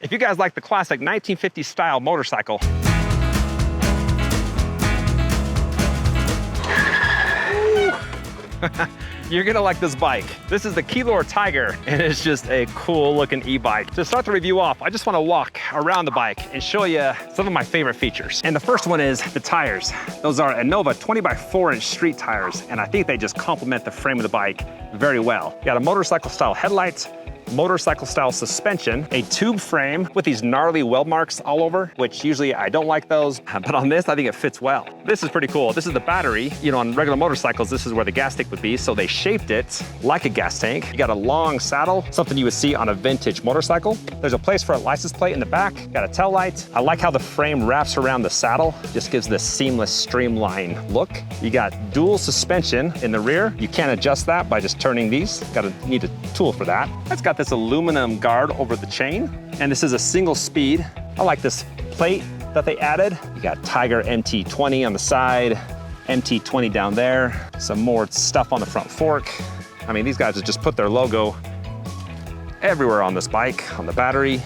If you guys like the classic 1950s style motorcycle, you're gonna like this bike. This is the Qiolor Tiger, and it's just a cool looking e-bike. To start the review off, I just wanna walk around the bike and show you some of my favorite features. And the first one is the tires. Those are Innova 20x4" street tires, and I think they just complement the frame of the bike very well. You got a motorcycle style headlights, motorcycle style suspension, a tube frame with these gnarly weld marks all over, which usually I don't like those, but on this, I think it fits well. This is pretty cool. This is the battery. You know, on regular motorcycles, this is where the gas tank would be, so they shaped it like a gas tank. You got a long saddle, something you would see on a vintage motorcycle. There's a place for a license plate in the back. Got a tail light. I like how the frame wraps around the saddle. Just gives this seamless, streamlined look. You got dual suspension in the rear. You can't adjust that by just turning these. Need a tool for that. It's got this aluminum guard over the chain, and this is a single speed. I like this plate that they added. You got Tiger MT20 on the side, MT20 down there, some more stuff on the front fork. I mean, these guys have just put their logo everywhere on this bike, on the battery.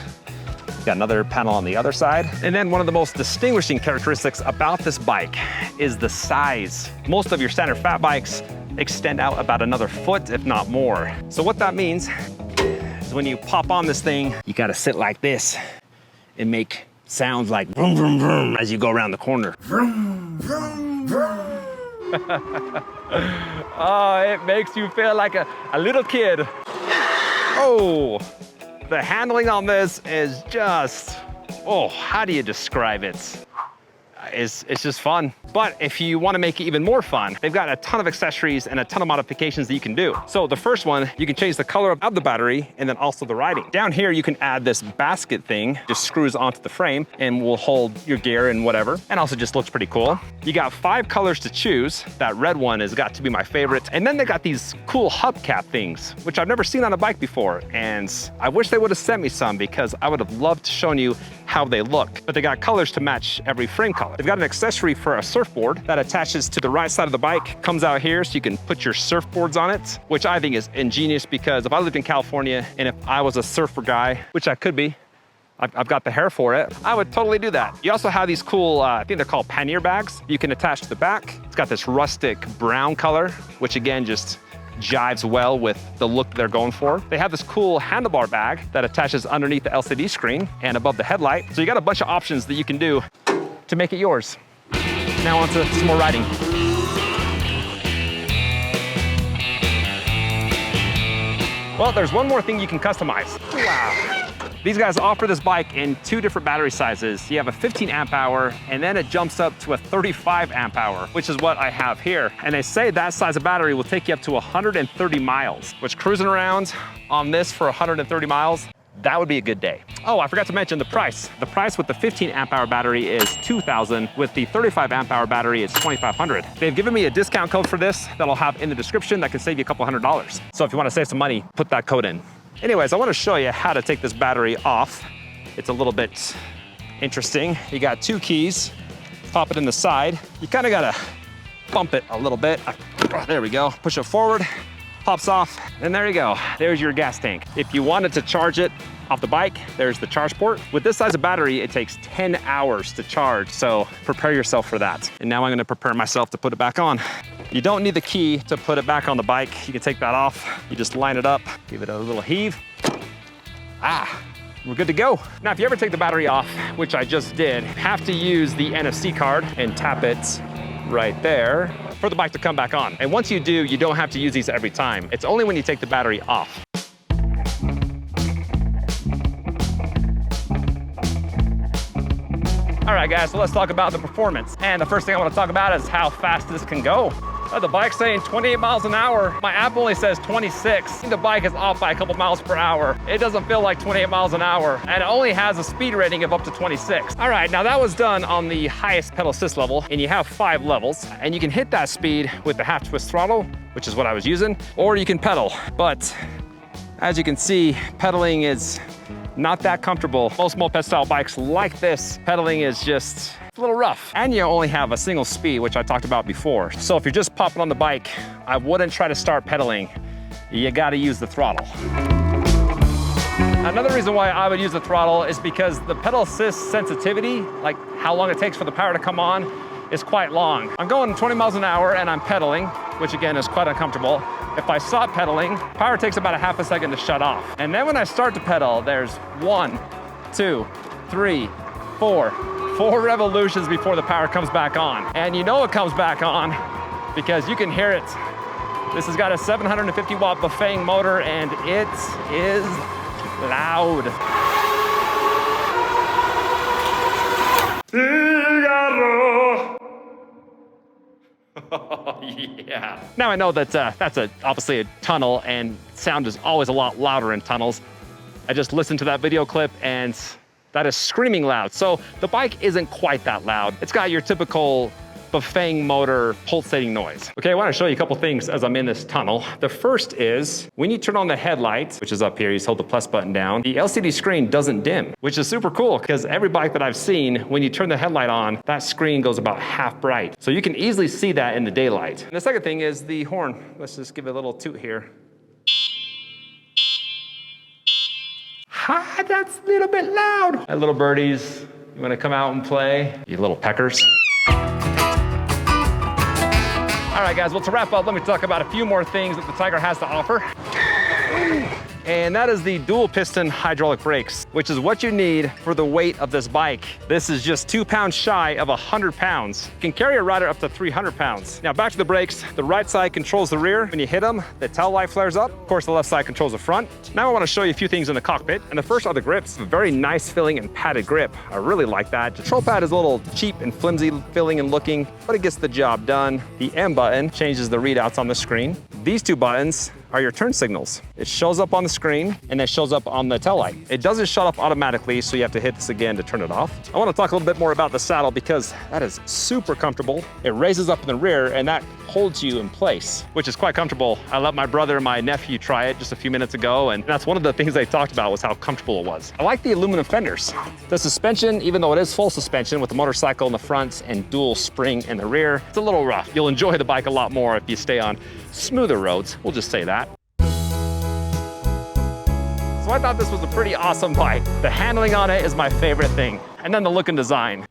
Got another panel on the other side. And then one of the most distinguishing characteristics about this bike is the size. Most of your standard fat bikes extend out about another foot, if not more. So what that means is when you pop on this thing, you gotta sit like this and make sounds like vroom, vroom, vroom as you go around the corner. Vroom, vroom, vroom. Oh, it makes you feel like a little kid. Oh, the handling on this is just, oh, how do you describe it? It's just fun. But if you want to make it even more fun, they've got a ton of accessories and a ton of modifications that you can do. So the first one, you can change the color of the battery and then also the riding. Down here, you can add this basket thing, just screws onto the frame and will hold your gear and whatever. And also just looks pretty cool. You got 5 colors to choose. That red one has got to be my favorite. And then they got these cool hubcap things, which I've never seen on a bike before. And I wish they would have sent me some because I would have loved to show you how they look. But they got colors to match every frame color. They've got an accessory for a surfboard that attaches to the right side of the bike, comes out here so you can put your surfboards on it, which I think is ingenious because if I lived in California and if I was a surfer guy, which I could be, I've got the hair for it, I would totally do that. You also have these cool, I think they're called pannier bags, you can attach to the back. It's got this rustic brown color, which again just jives well with the look they're going for. They have this cool handlebar bag that attaches underneath the LCD screen and above the headlight. So you got a bunch of options that you can do to make it yours. Now on to some more riding. Well, there's one more thing you can customize. Wow. These guys offer this bike in 2 different battery sizes. You have a 15 amp hour, and then it jumps up to a 35 amp hour, which is what I have here. And they say that size of battery will take you up to 130 miles, which cruising around on this for 130 miles, that would be a good day. Oh, I forgot to mention the price. The price with the 15 amp hour battery is $2,000. With the 35 amp hour battery, it's $2,500. They've given me a discount code for this that I'll have in the description that can save you a couple $100. So if you want to save some money, put that code in. Anyways, I want to show you how to take this battery off. It's a little bit interesting. You got 2 keys, pop it in the side. You kind of got to bump it a little bit. There we go. Push it forward, pops off, and there you go. There's your gas tank. If you wanted to charge it off the bike, there's the charge port. With this size of battery, it takes 10 hours to charge, so prepare yourself for that. And now I'm gonna prepare myself to put it back on. You don't need the key to put it back on the bike. You can take that off. You just line it up, give it a little heave. We're good to go. Now, if you ever take the battery off, which I just did, have to use the NFC card and tap it right there for the bike to come back on. And once you do, you don't have to use these every time. It's only when you take the battery off. All right, guys, so let's talk about the performance. And the first thing I want to talk about is how fast this can go. The bike's saying 28 miles an hour. My app only says 26. The bike is off by a couple miles per hour. It doesn't feel like 28 miles an hour, and it only has a speed rating of up to 26. All right, now that was done on the highest pedal assist level, and you have 5 levels, and you can hit that speed with the half twist throttle, which is what I was using, or you can pedal. But as you can see, pedaling is not that comfortable. Most moped style bikes like this, pedaling is just a little rough. And you only have a single speed, which I talked about before. So if you're just popping on the bike, I wouldn't try to start pedaling. You gotta use the throttle. Another reason why I would use the throttle is because the pedal assist sensitivity, like how long it takes for the power to come on, is quite long. I'm going 20 miles an hour and I'm pedaling, which again is quite uncomfortable. If I stop pedaling, power takes about a half a second to shut off. And then when I start to pedal, there's 1, 2, 3, 4 revolutions before the power comes back on. And you know it comes back on because you can hear it. This has got a 750 watt Bafang motor and it is loud. Yeah. Now I know that that's obviously a tunnel and sound is always a lot louder in tunnels. I just listened to that video clip and that is screaming loud. So the bike isn't quite that loud. It's got your typical Bafang motor pulsating noise. Okay, I want to show you a couple things as I'm in this tunnel. The first is when you turn on the headlights, which is up here, you just hold the plus button down, the LCD screen doesn't dim, which is super cool because every bike that I've seen, when you turn the headlight on, that screen goes about half bright. So you can easily see that in the daylight. And the second thing is the horn. Let's just give it a little toot here. Ha, that's a little bit loud. Hi, little birdies, you want to come out and play? You little peckers. All right, guys, well, to wrap up, let me talk about a few more things that the Tiger has to offer. And that is the dual piston hydraulic brakes, which is what you need for the weight of this bike. This is just 2 pounds shy of 100 pounds. You can carry a rider up to 300 pounds. Now back to the brakes, the right side controls the rear. When you hit them, the tail light flares up. Of course, the left side controls the front. Now I want to show you a few things in the cockpit. And the first are the grips. A very nice feeling and padded grip. I really like that. The control pad is a little cheap and flimsy feeling and looking, but it gets the job done. The M button changes the readouts on the screen. These 2 buttons are your turn signals. It shows up on the screen and it shows up on the tail light. It doesn't shut off automatically, so you have to hit this again to turn it off. I want to talk a little bit more about the saddle because that is super comfortable. It raises up in the rear and that holds you in place, which is quite comfortable. I let my brother and my nephew try it just a few minutes ago, and that's one of the things they talked about was how comfortable it was. I like the aluminum fenders. The suspension, even though it is full suspension with the motorcycle in the front and dual spring in the rear, it's a little rough. You'll enjoy the bike a lot more if you stay on smoother roads, we'll just say that. So I thought this was a pretty awesome bike. The handling on it is my favorite thing. And then the look and design.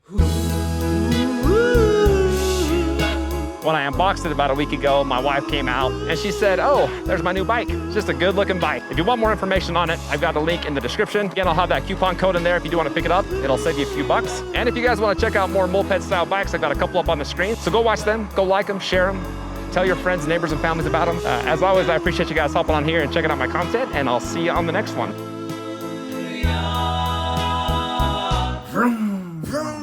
When I unboxed it about a week ago, my wife came out and she said, oh, there's my new bike. It's just a good looking bike. If you want more information on it, I've got a link in the description. Again, I'll have that coupon code in there if you do want to pick it up. It'll save you a few bucks. And if you guys want to check out more moped style bikes, I've got a couple up on the screen. So go watch them, go like them, share them. Tell your friends, neighbors, and families about them. As always, I appreciate you guys hopping on here and checking out my content, and I'll see you on the next one. Vroom, vroom.